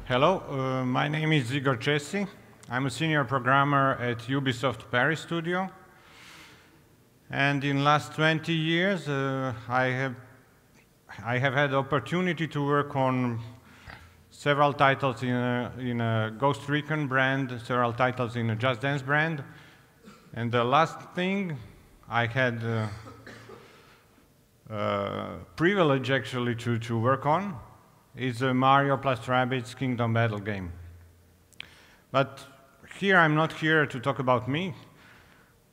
Hello, my name is Igor Cesi. I'm a senior programmer at Ubisoft Paris studio. And in the last 20 years, I have had the opportunity to work on several titles in a Ghost Recon brand, several titles in a Just Dance brand. And the last thing I had privilege actually to work on is a Mario plus Rabbids Kingdom Battle game. But here I'm not here to talk about me.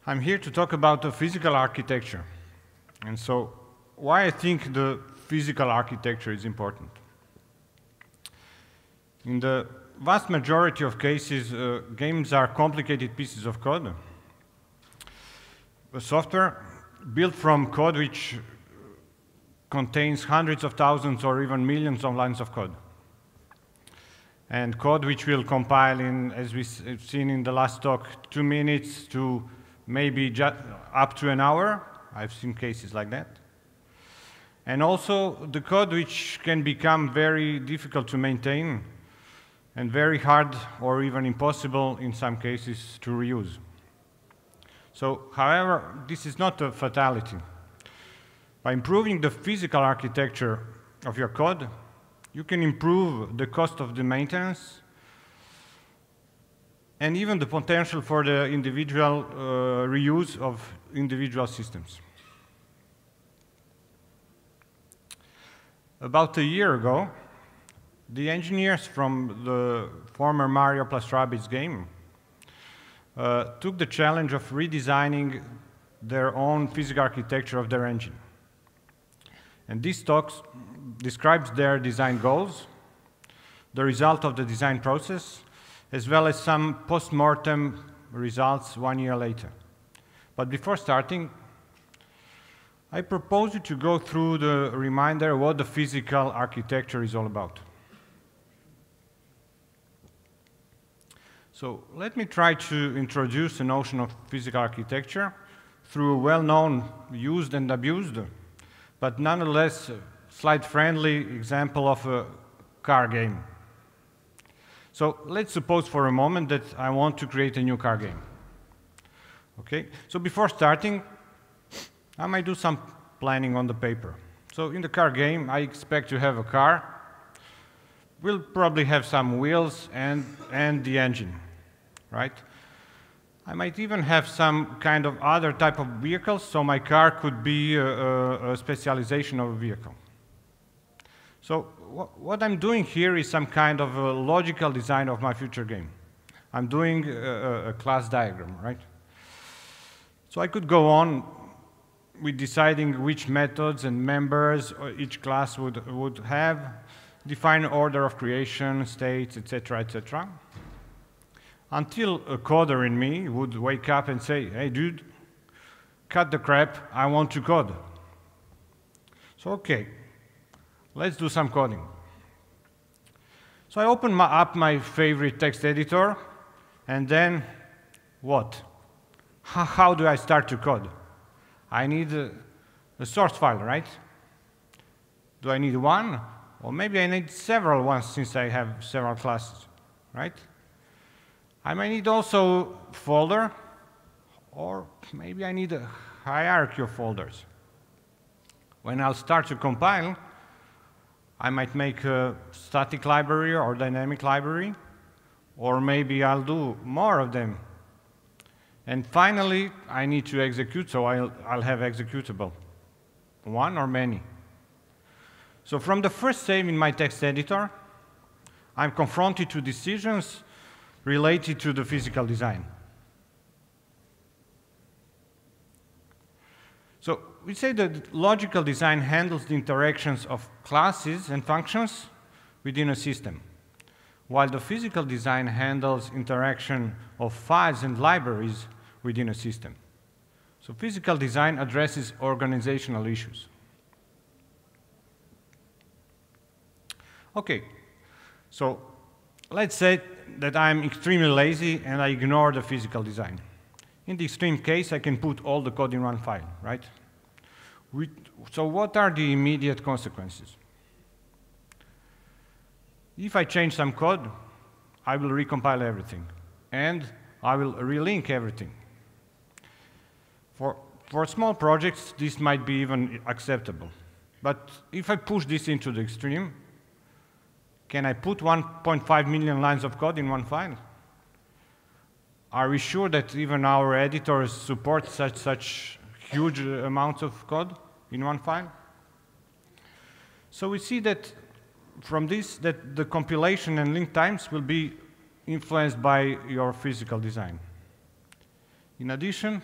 I'm here to talk about the physical architecture. And so why I think the physical architecture is important. In the vast majority of cases, games are complicated pieces of code. A software built from code which contains hundreds of thousands or even millions of lines of code. And code which will compile in, as we've seen in the last talk, 2 minutes to maybe just up to an hour. I've seen cases like that. And also the code which can become very difficult to maintain and very hard or even impossible in some cases to reuse. So, however, this is not a fatality. By improving the physical architecture of your code, you can improve the cost of the maintenance and even the potential for the individual reuse of individual systems. About a year ago, the engineers from the former Mario plus Rabbids game took the challenge of redesigning their own physical architecture of their engine. And this talk describes their design goals, the result of the design process, as well as some post-mortem results 1 year later. But before starting, I propose you to go through the reminder what the physical architecture is all about. So let me try to introduce the notion of physical architecture through a well-known, used and abused, but nonetheless slide-friendly example of a car game. So let's suppose for a moment that I want to create a new car game. Okay, so before starting, I might do some planning on the paper. So in the car game, I expect to have a car. We'll probably have some wheels and the engine, right? I might even have some kind of other type of vehicles, so my car could be a specialization of a vehicle. So what I'm doing here is some kind of a logical design of my future game. I'm doing a class diagram, right? So I could go on with deciding which methods and members each class would have, define order of creation, states, etc., etc. Until a coder in me would wake up and say, hey dude, cut the crap, I want to code. So okay, let's do some coding. So I open up my favorite text editor, and then what? How do I start to code? I need a source file, right? Do I need one? Or maybe I need several ones since I have several classes, right? I might need also a folder, or maybe I need a hierarchy of folders. When I'll start to compile, I might make a static library or dynamic library, or maybe I'll do more of them. And finally, I need to execute, so I'll have executable, one or many. So from the first save in my text editor, I'm confronted to decisions related to the physical design. So we say that logical design handles the interactions of classes and functions within a system, while the physical design handles interaction of files and libraries within a system. So physical design addresses organizational issues. Okay, so let's say that I'm extremely lazy and I ignore the physical design. In the extreme case, I can put all the code in one file, right? So what are the immediate consequences? If I change some code, I will recompile everything, and I will relink everything. For small projects, this might be even acceptable. But if I push this into the extreme, can I put 1.5 million lines of code in one file? Are we sure that even our editors support such huge amounts of code in one file? So we see that from this, that the compilation and link times will be influenced by your physical design. In addition,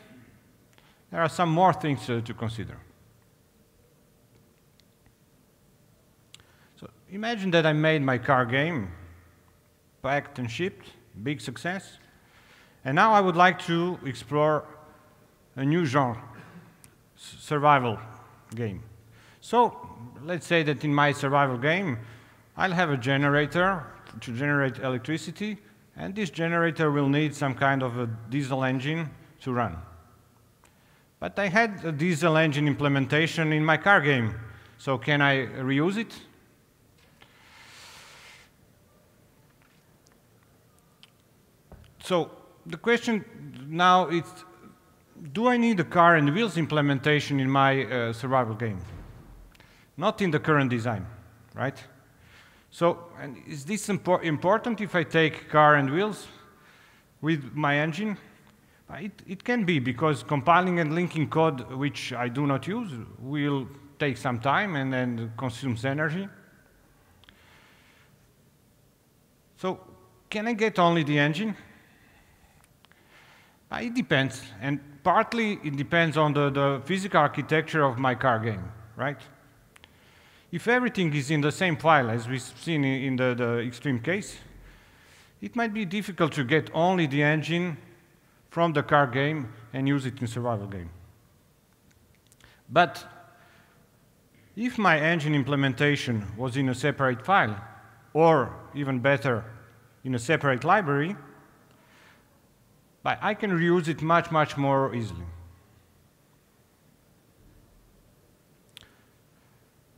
there are some more things to consider. So imagine that I made my car game, packed and shipped, big success, and now I would like to explore a new genre, survival game. So let's say that in my survival game, I'll have a generator to generate electricity, and this generator will need some kind of a diesel engine to run. But I had a diesel engine implementation in my car game, so can I reuse it? So the question now is, do I need a car and wheels implementation in my survival game? Not in the current design, right? So, and is this important if I take car and wheels with my engine? It can be, because compiling and linking code which I do not use will take some time and consumes energy. So, can I get only the engine? It depends, and partly it depends on the physical architecture of my car game, right? If everything is in the same file as we've seen in the extreme case, it might be difficult to get only the engine from the car game and use it in survival game. But if my engine implementation was in a separate file, or even better, in a separate library, I can reuse it much more easily.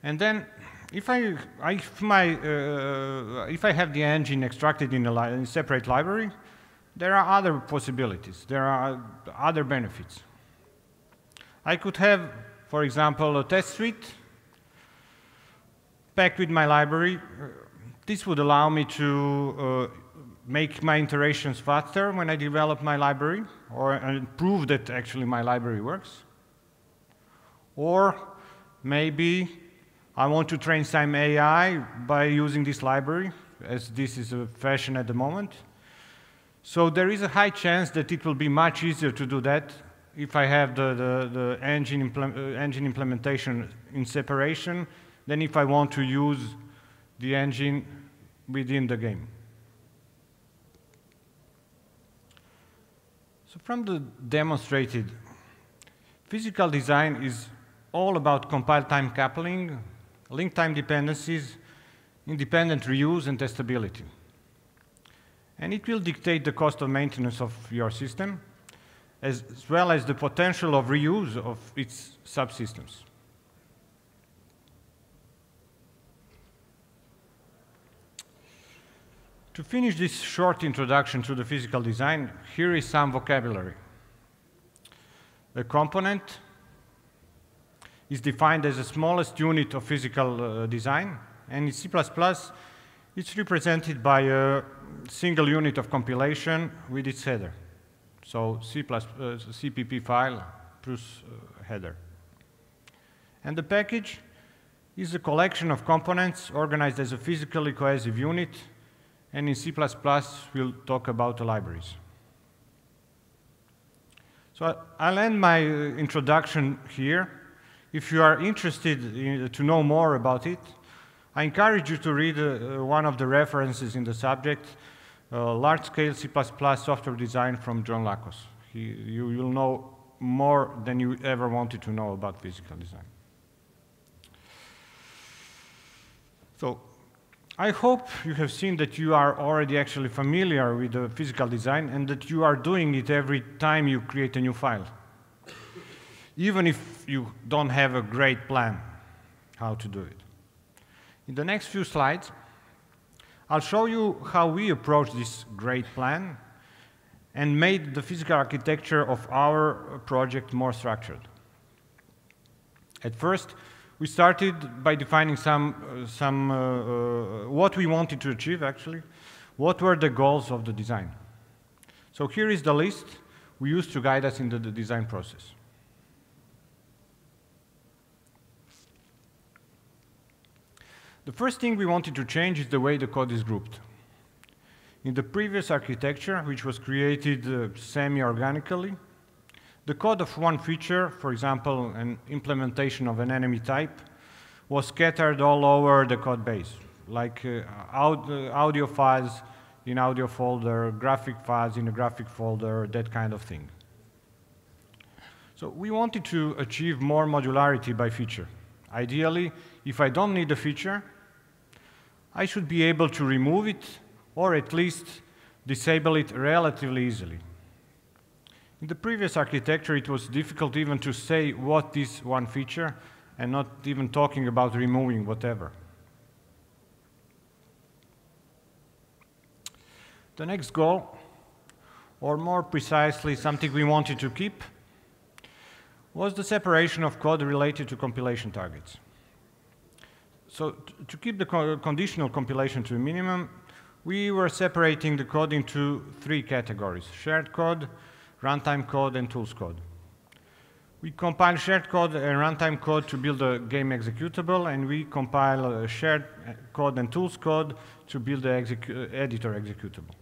And then, if I have the engine extracted in a separate library, there are other possibilities. There are other benefits. I could have, for example, a test suite packed with my library. This would allow me to make my iterations faster when I develop my library, or prove that actually my library works. Or maybe I want to train some AI by using this library, as this is a fashion at the moment. So there is a high chance that it will be much easier to do that if I have the engine implementation in separation than if I want to use the engine within the game. So from the demonstrated, physical design is all about compile time coupling, link time dependencies, independent reuse, and testability. And it will dictate the cost of maintenance of your system, as well as the potential of reuse of its subsystems. To finish this short introduction to the physical design, here is some vocabulary. A component is defined as the smallest unit of physical design, and in C++, it's represented by a single unit of compilation with its header. So CPP file plus header. And the package is a collection of components organized as a physically cohesive unit, and in C++, we'll talk about the libraries. So I'll end my introduction here. If you are interested to know more about it, I encourage you to read one of the references in the subject, Large-Scale C++ Software Design from John Lakos. You will know more than you ever wanted to know about physical design. So I hope you have seen that you are already actually familiar with the physical design and that you are doing it every time you create a new file, even if you don't have a great plan how to do it. In the next few slides, I'll show you how we approached this great plan and made the physical architecture of our project more structured. At first, we started by defining what we wanted to achieve, actually. What were the goals of the design? So here is the list we used to guide us in the design process. The first thing we wanted to change is the way the code is grouped. In the previous architecture, which was created semi-organically, the code of one feature, for example, an implementation of an enemy type, was scattered all over the code base, like audio files in audio folder, graphic files in a graphic folder, that kind of thing. So we wanted to achieve more modularity by feature. Ideally, if I don't need a feature, I should be able to remove it or at least disable it relatively easily. In the previous architecture, it was difficult even to say what is one feature and not even talking about removing whatever. The next goal, or more precisely something we wanted to keep, was the separation of code related to compilation targets. So to keep the conditional compilation to a minimum, we were separating the code into three categories: shared code, runtime code, and tools code. We compile shared code and runtime code to build a game executable, and we compile shared code and tools code to build the editor executable.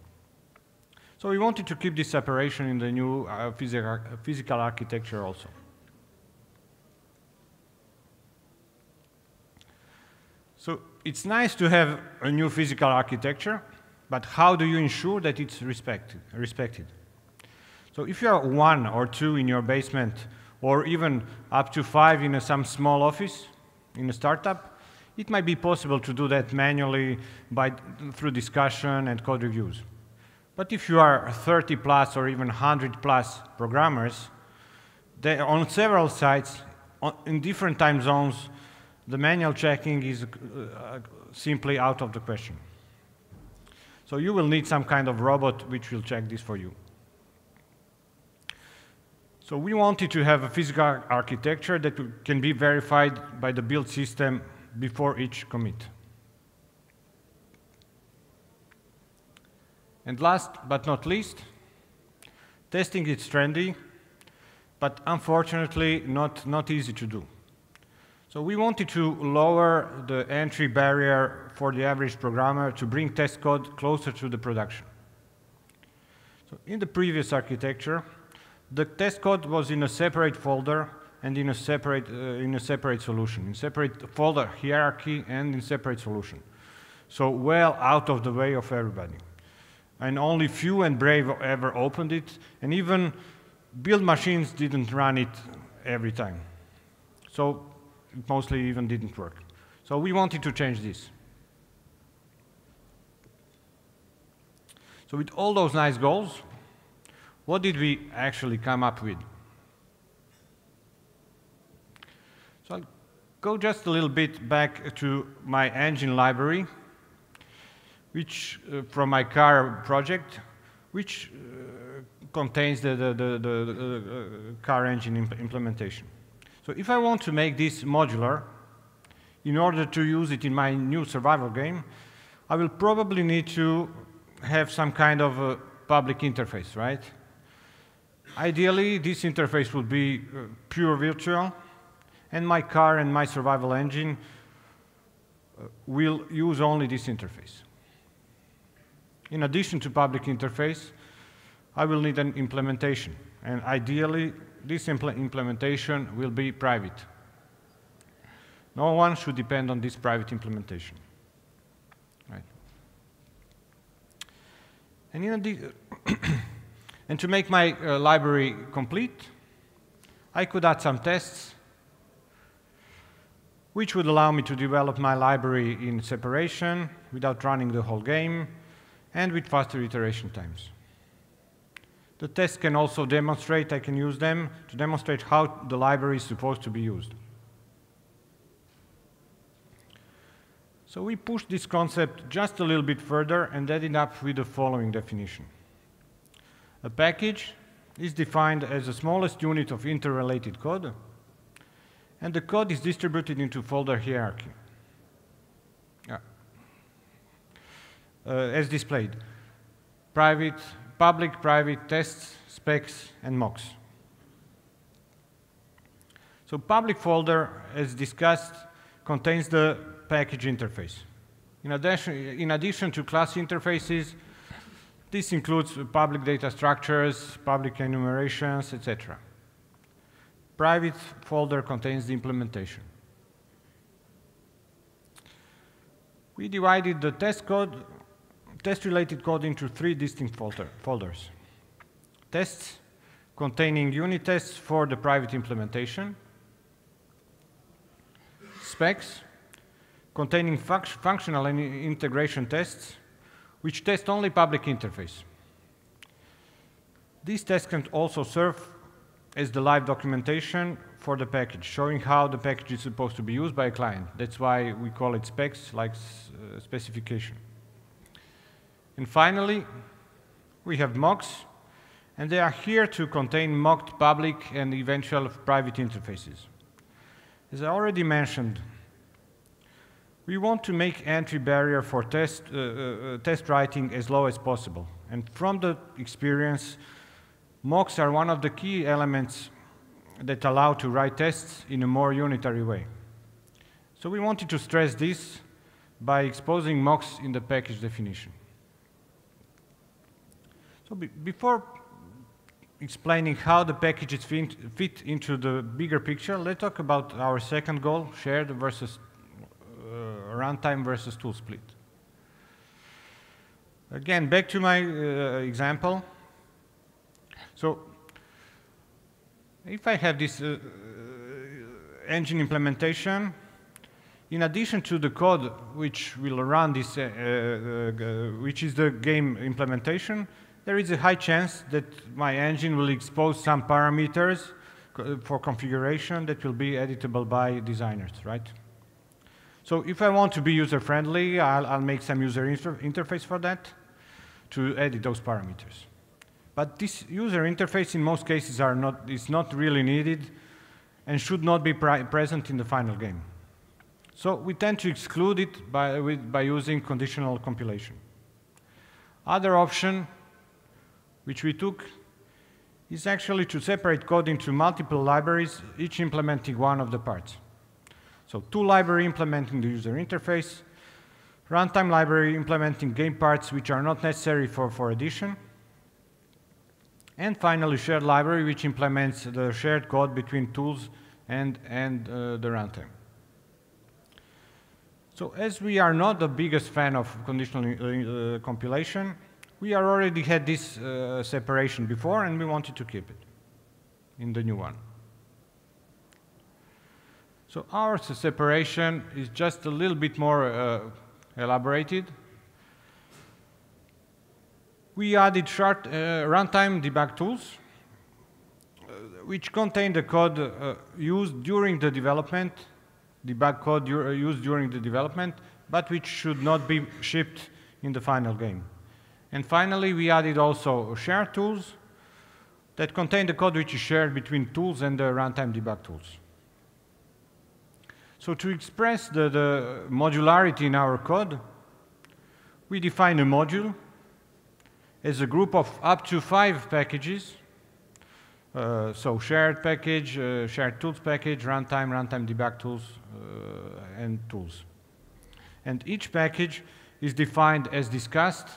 So we wanted to keep this separation in the new physical architecture also. So it's nice to have a new physical architecture, but how do you ensure that it's respected? So if you are 1 or 2 in your basement, or even up to 5 in some small office, in a startup, it might be possible to do that manually through discussion and code reviews. But if you are 30 plus or even 100 plus programmers, on several sites, in different time zones, the manual checking is simply out of the question. So you will need some kind of robot which will check this for you. So we wanted to have a physical architecture that can be verified by the build system before each commit. And last but not least, testing is trendy, but unfortunately not easy to do. So we wanted to lower the entry barrier for the average programmer to bring test code closer to the production. So in the previous architecture, the test code was in a separate folder and in a separate solution, in separate folder hierarchy and in separate solution. So well out of the way of everybody. And only few and brave ever opened it, and even build machines didn't run it every time. So it mostly even didn't work. So we wanted to change this. So with all those nice goals, what did we actually come up with? So I'll go just a little bit back to my engine library, which from my car project, which contains the car engine implementation. So if I want to make this modular, in order to use it in my new survival game, I will probably need to have some kind of a public interface, right? Ideally, this interface would be pure virtual, and my car and my survival engine will use only this interface. In addition to public interface, I will need an implementation, and ideally, this implementation will be private. No one should depend on this private implementation. Right. And to make my library complete, I could add some tests which would allow me to develop my library in separation without running the whole game and with faster iteration times. The tests can also demonstrate, I can use them to demonstrate how the library is supposed to be used. So we pushed this concept just a little bit further and ended up with the following definition. A package is defined as the smallest unit of interrelated code, and the code is distributed into folder hierarchy. As displayed, public, private, tests, specs, and mocks. So public folder, as discussed, contains the package interface. In addition to class interfaces, this includes public data structures, public enumerations, etc. Private folder contains the implementation. We divided the test-related code into 3 distinct folders. Tests containing unit tests for the private implementation. Specs containing functional and integration tests, which test only public interface. These tests can also serve as the live documentation for the package, showing how the package is supposed to be used by a client. That's why we call it specs, like specification. And finally, we have mocks, and they are here to contain mocked public and eventual private interfaces. As I already mentioned, we want to make entry barrier for test writing as low as possible. And from the experience, mocks are one of the key elements that allow to write tests in a more unitary way. So we wanted to stress this by exposing mocks in the package definition. So before explaining how the packages fit into the bigger picture, let's talk about our second goal, shared versus runtime versus tool split. Again, back to my example. So if I have this engine implementation, in addition to the code which will run this, which is the game implementation, there is a high chance that my engine will expose some parameters for configuration that will be editable by designers, right? So if I want to be user-friendly, I'll make some user interface for that to edit those parameters. But this user interface in most cases is not really needed and should not be present in the final game. So we tend to exclude it by using conditional compilation. Other option which we took is actually to separate code into multiple libraries, each implementing one of the parts. So tool library implementing the user interface, runtime library implementing game parts which are not necessary for addition, and finally shared library which implements the shared code between tools and the runtime. So as we are not the biggest fan of conditional compilation, we already had this separation before and we wanted to keep it in the new one. So our separation is just a little bit more elaborated. We added short runtime debug tools, which contain the code used during the development, debug code used during the development, but which should not be shipped in the final game. And finally, we added also shared tools that contain the code which is shared between tools and the runtime debug tools. So to express the modularity in our code, we define a module as a group of up to 5 packages. So shared package, shared tools package, runtime debug tools, and tools. And each package is defined as discussed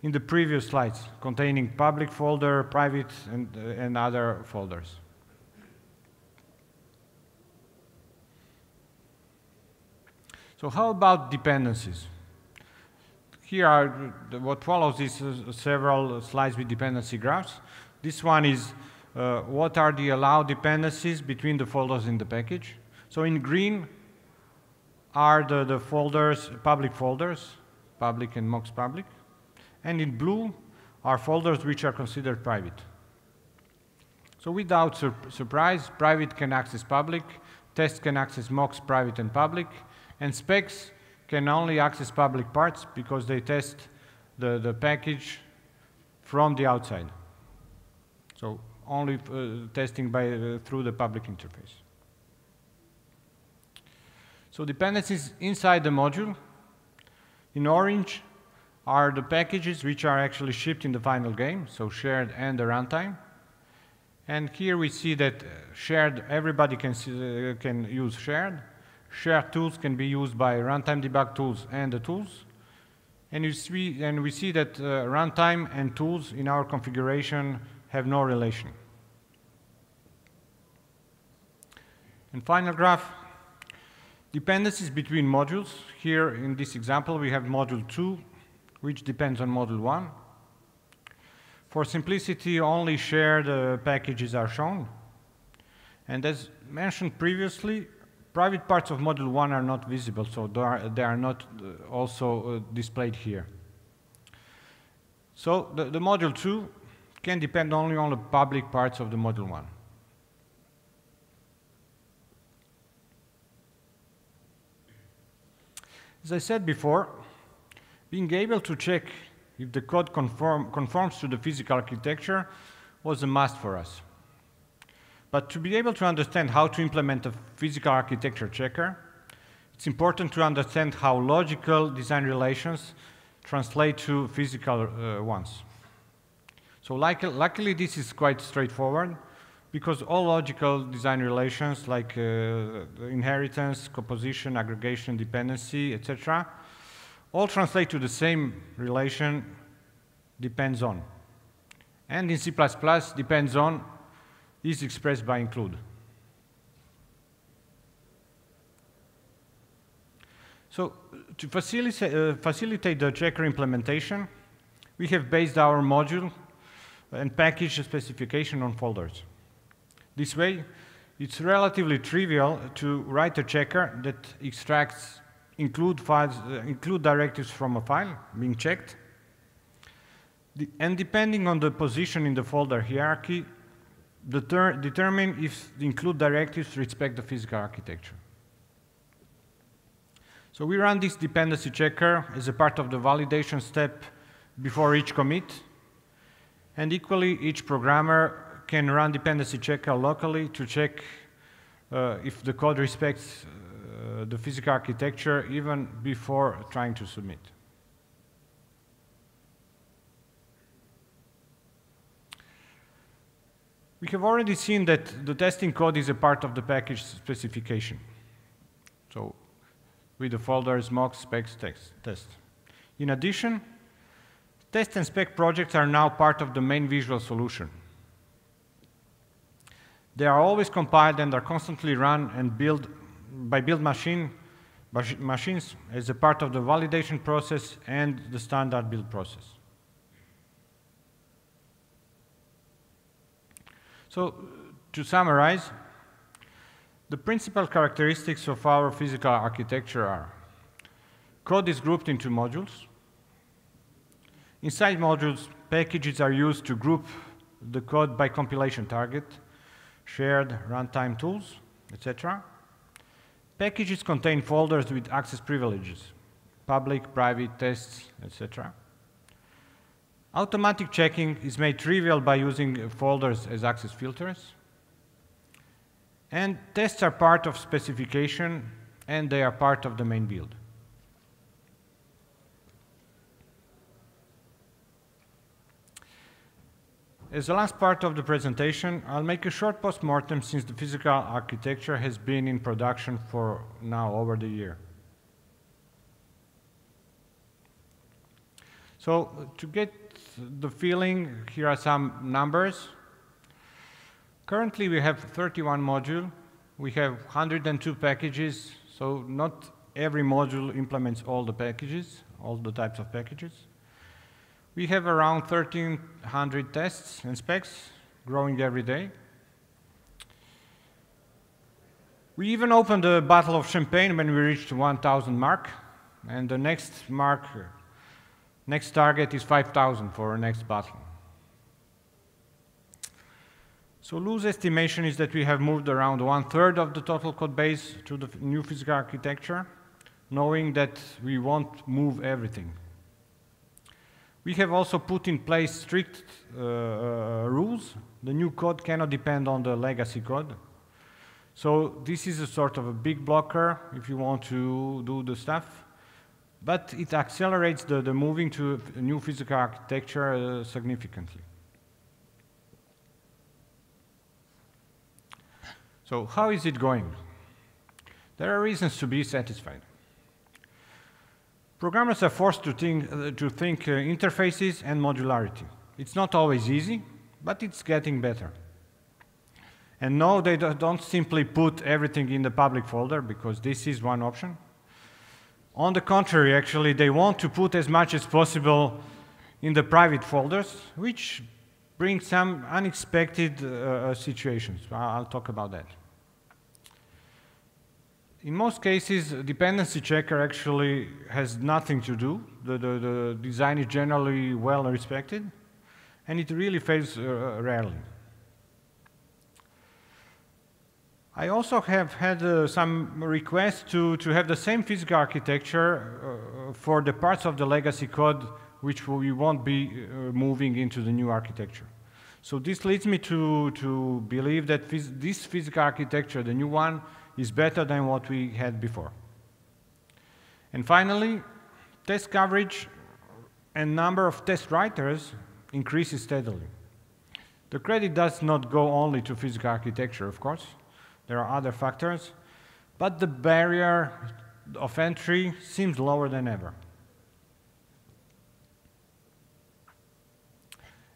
in the previous slides, containing public folder, private, and other folders. So how about dependencies? Here are what follows is several slides with dependency graphs. This one is what are the allowed dependencies between the folders in the package. So in green are the folders, public and mocks public. And in blue are folders which are considered private. So without surprise, private can access public, tests can access mocks private and public, and specs can only access public parts because they test the package from the outside. So only testing through the public interface. So dependencies inside the module. In orange are the packages which are actually shipped in the final game, so shared and the runtime. And here we see that shared, everybody can use shared. Shared tools can be used by runtime debug tools and the tools. And we see that runtime and tools in our configuration have no relation. And final graph, dependencies between modules. Here in this example we have module 2, which depends on module 1. For simplicity, only shared packages are shown. And as mentioned previously, private parts of module 1 are not visible, so they are not also displayed here. So the module 2 can depend only on the public parts of the module 1. As I said before, being able to check if the code conforms to the physical architecture was a must for us. But to be able to understand how to implement a physical architecture checker, it's important to understand how logical design relations translate to physical ones. So luckily this is quite straightforward, because all logical design relations like inheritance, composition, aggregation, dependency, etc., all translate to the same relation, depends on. And in C++, depends on is expressed by include. So to facilitate the checker implementation, we have based our module and package specification on folders. This way, it's relatively trivial to write a checker that extracts include directives from a file being checked, and depending on the position in the folder hierarchy, determine if the include directives respect the physical architecture. So we run this dependency checker as a part of the validation step before each commit, and equally each programmer can run dependency checker locally to check if the code respects the physical architecture even before trying to submit. We have already seen that the testing code is a part of the package specification. So with the folders mock, specs, test. In addition, test and spec projects are now part of the main visual solution. They are always compiled and are constantly run and built by build machines as a part of the validation process and the standard build process. So to summarize, the principal characteristics of our physical architecture are: code is grouped into modules. Inside modules, packages are used to group the code by compilation target, shared runtime tools, etc. Packages contain folders with access privileges, public, private, tests, etc. Automatic checking is made trivial by using folders as access filters. And tests are part of specification, and they are part of the main build. As the last part of the presentation, I'll make a short post-mortem since the physical architecture has been in production for now over the year. So to get the feeling, here are some numbers. Currently we have 31 modules. We have 102 packages, so not every module implements all the packages, all the types of packages. We have around 1,300 tests and specs, growing every day. We even opened a bottle of champagne when we reached 1,000 mark, and the next target is 5,000 for our next bottle. So loose estimation is that we have moved around 1/3 of the total code base to the new physical architecture. knowing that we won't move everything. We have also put in place strict rules. The new code cannot depend on the legacy code. So this is a sort of a big blocker if you want to do the stuff. But it accelerates the moving to a new physical architecture significantly. So how is it going? There are reasons to be satisfied. Programmers are forced to think interfaces and modularity. It's not always easy, but it's getting better. And no, they don't simply put everything in the public folder, because this is one option. On the contrary, actually, they want to put as much as possible in the private folders, which brings some unexpected situations. I'll talk about that. In most cases, dependency checker actually has nothing to do. The design is generally well respected, and it really fails rarely. I also have had some requests to have the same physical architecture for the parts of the legacy code which we won't be moving into the new architecture. So this leads me to believe that this physical architecture, the new one, is better than what we had before. And finally, test coverage and number of test writers increases steadily. The credit does not go only to physical architecture, of course. There are other factors, but the barrier of entry seems lower than ever.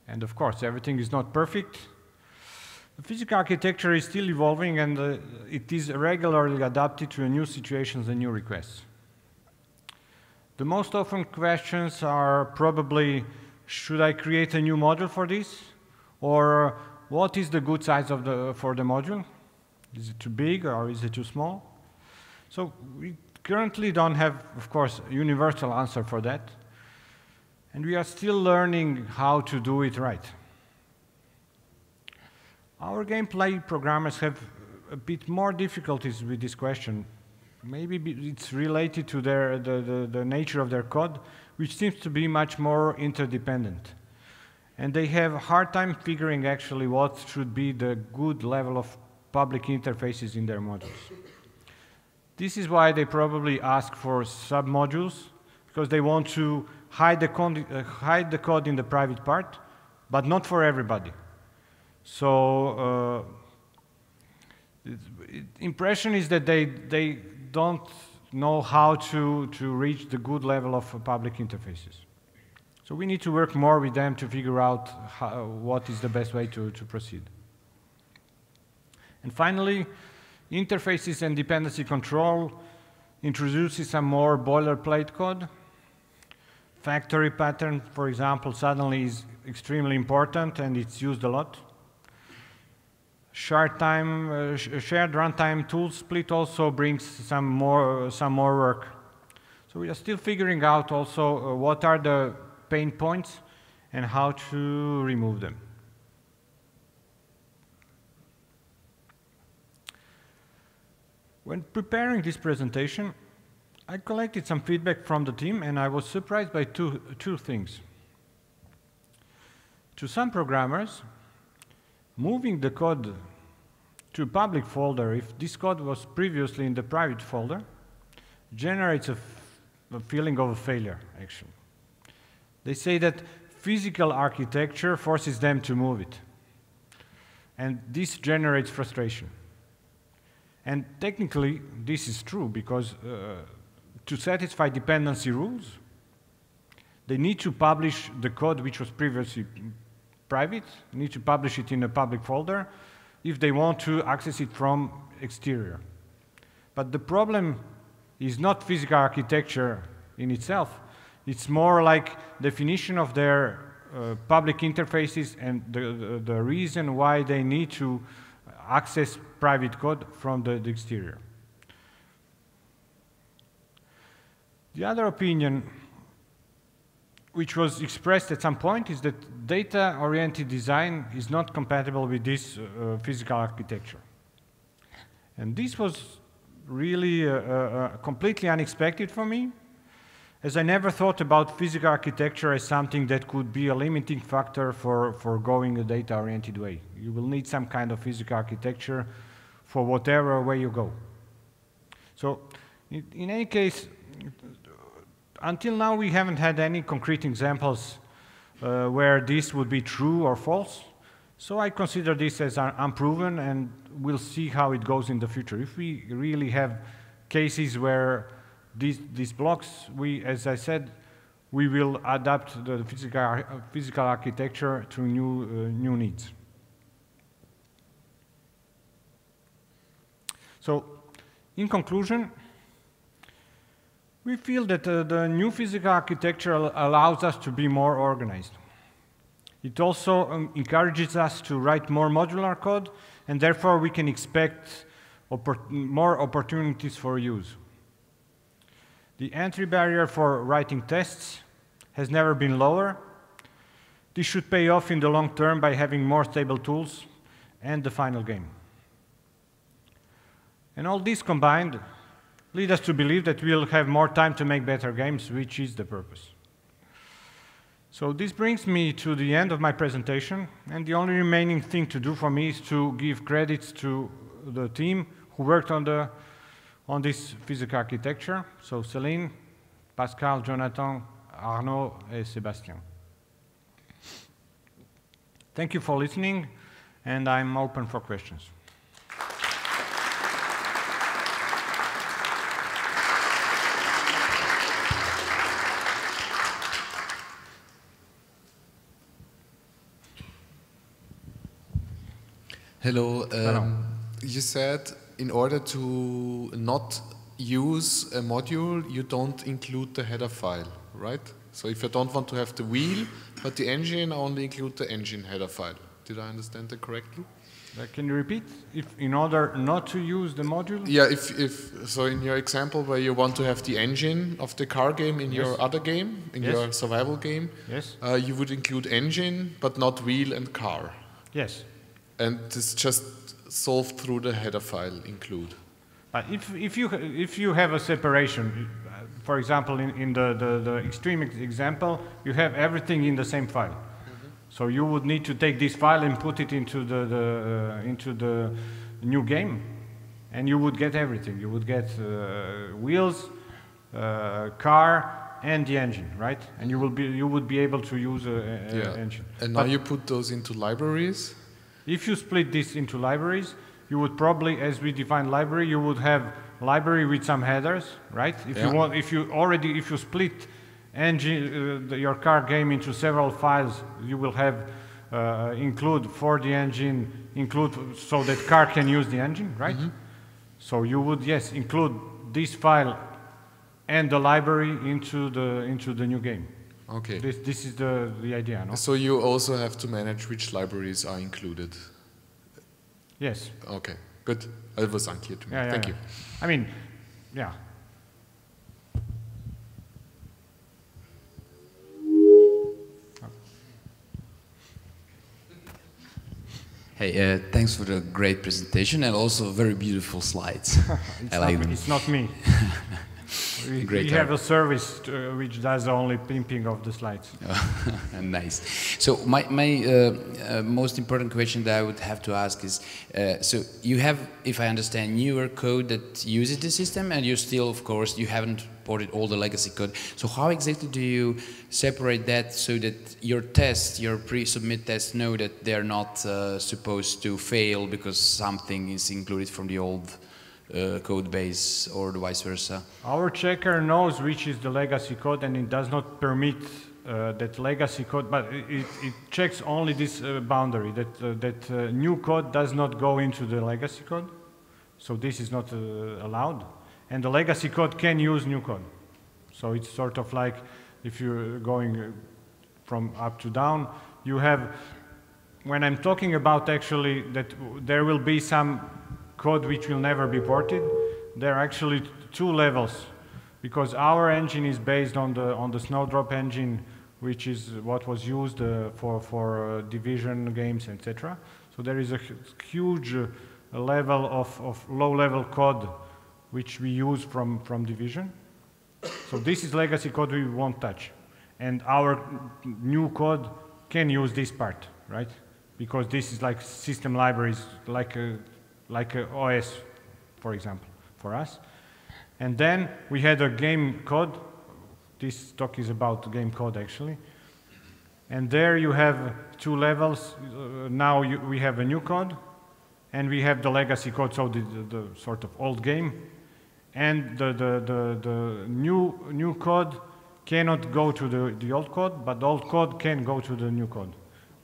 And of course, everything is not perfect. The physical architecture is still evolving, and it is regularly adapted to new situations and new requests. The most often questions are probably, should I create a new module for this? Or what is the good size for the module? Is it too big or is it too small? So we currently don't have, of course, a universal answer for that. And we are still learning how to do it right. Our gameplay programmers have a bit more difficulties with this question. Maybe it's related to the nature of their code, which seems to be much more interdependent. And they have a hard time figuring actually what should be the good level of public interfaces in their modules. This is why they probably ask for sub-modules, because they want to hide the code in the private part, but not for everybody. So impression is that they don't know how to reach the good level of public interfaces. So we need to work more with them to figure out what is the best way to proceed. And finally, interfaces and dependency control introduces some more boilerplate code. Factory pattern, for example, suddenly is extremely important and it's used a lot. Shared runtime tool split also brings some more work. So we are still figuring out also what are the pain points and how to remove them. When preparing this presentation, I collected some feedback from the team, and I was surprised by two things. To some programmers, moving the code to a public folder, if this code was previously in the private folder, generates a feeling of a failure, actually. They say that physical architecture forces them to move it. And this generates frustration. And technically, this is true, because to satisfy dependency rules, they need to publish the code which was previously private, need to publish it in a public folder if they want to access it from exterior. But the problem is not physical architecture in itself. It's more like definition of their public interfaces and the reason why they need to access private code from the exterior. The other opinion, which was expressed at some point, is that data-oriented design is not compatible with this physical architecture. And this was really completely unexpected for me, as I never thought about physical architecture as something that could be a limiting factor for going a data-oriented way. You will need some kind of physical architecture for whatever way you go. So, in any case, until now we haven't had any concrete examples where this would be true or false. So I consider this as unproven, and we'll see how it goes in the future. If we really have cases where these blocks, as I said, we will adapt the physical architecture to new needs. So, in conclusion, we feel that the new physical architecture allows us to be more organized. It also encourages us to write more modular code, and therefore we can expect more opportunities for use. The entry barrier for writing tests has never been lower. This should pay off in the long term by having more stable tools and the final game. And all this combined lead us to believe that we'll have more time to make better games, which is the purpose. So this brings me to the end of my presentation, and the only remaining thing to do for me is to give credits to the team who worked on this physical architecture. So Céline, Pascal, Jonathan, Arnaud, and Sébastien. Thank you for listening, and I'm open for questions. Hello. Hello. You said in order to not use a module, you don't include the header file, right? So if you don't want to have the wheel, but the engine, only include the engine header file. Did I understand that correctly? Can you repeat? In order not to use the module? Yeah, so in your example where you want to have the engine of the car game in your other game, in your survival game, you would include engine, but not wheel and car. Yes. And it's just solved through the header file include. But if you have a separation, for example, in the extreme example, you have everything in the same file. So you would need to take this file and put it into the new game, and you would get everything. You would get wheels, car, and the engine, right? And you would be able to use engine. And now you put those into libraries. If you split this into libraries, you would probably, as we define library, you would have library with some headers, right? If you split engine, your car game into several files, you will have include for the engine, include so that car can use the engine, right? So you would, yes, include this file and the library into the new game. Okay. This is the idea, no? So you also have to manage which libraries are included. Yes. Okay, good. It was unclear to me. Thank you. I mean, yeah. Hey, thanks for the great presentation and also very beautiful slides. It's not me. We have a service which does only pimping of the slides. Nice. So my most important question that I would have to ask is, so you have, if I understand, newer code that uses the system, and you still, of course, you haven't ported all the legacy code. So how exactly do you separate that so that your tests, your pre-submit tests, know that they're not supposed to fail because something is included from the old code base or the vice versa? Our checker knows which is the legacy code, and it does not permit that legacy code, but it checks only this boundary, that new code does not go into the legacy code. So this is not allowed. And the legacy code can use new code. So it's sort of like if you're going from up to down, you have, when I'm talking about actually that there will be some code which will never be ported, there are actually two levels, because our engine is based on the Snowdrop engine, which is what was used for Division games, etc. So there is a huge level of low-level code which we use from Division. So this is legacy code we won't touch. And our new code can use this part, right? Because this is like system libraries, like a OS, for example, for us. And then we had a game code. This talk is about game code, actually. And there you have two levels. Now we have a new code, and we have the legacy code, so the sort of old game. And the new code cannot go to the old code, but the old code can go to the new code.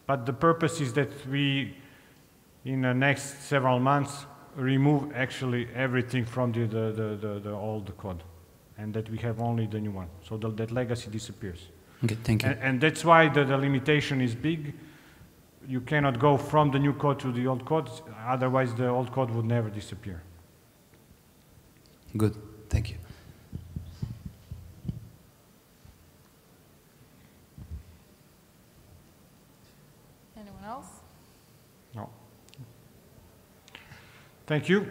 But the purpose is that we, in the next several months, remove actually everything from the old code, and that we have only the new one, so that legacy disappears. Okay, thank you. And that's why the limitation is big. You cannot go from the new code to the old code, otherwise the old code would never disappear. Good, thank you. Anyone else? No. Thank you.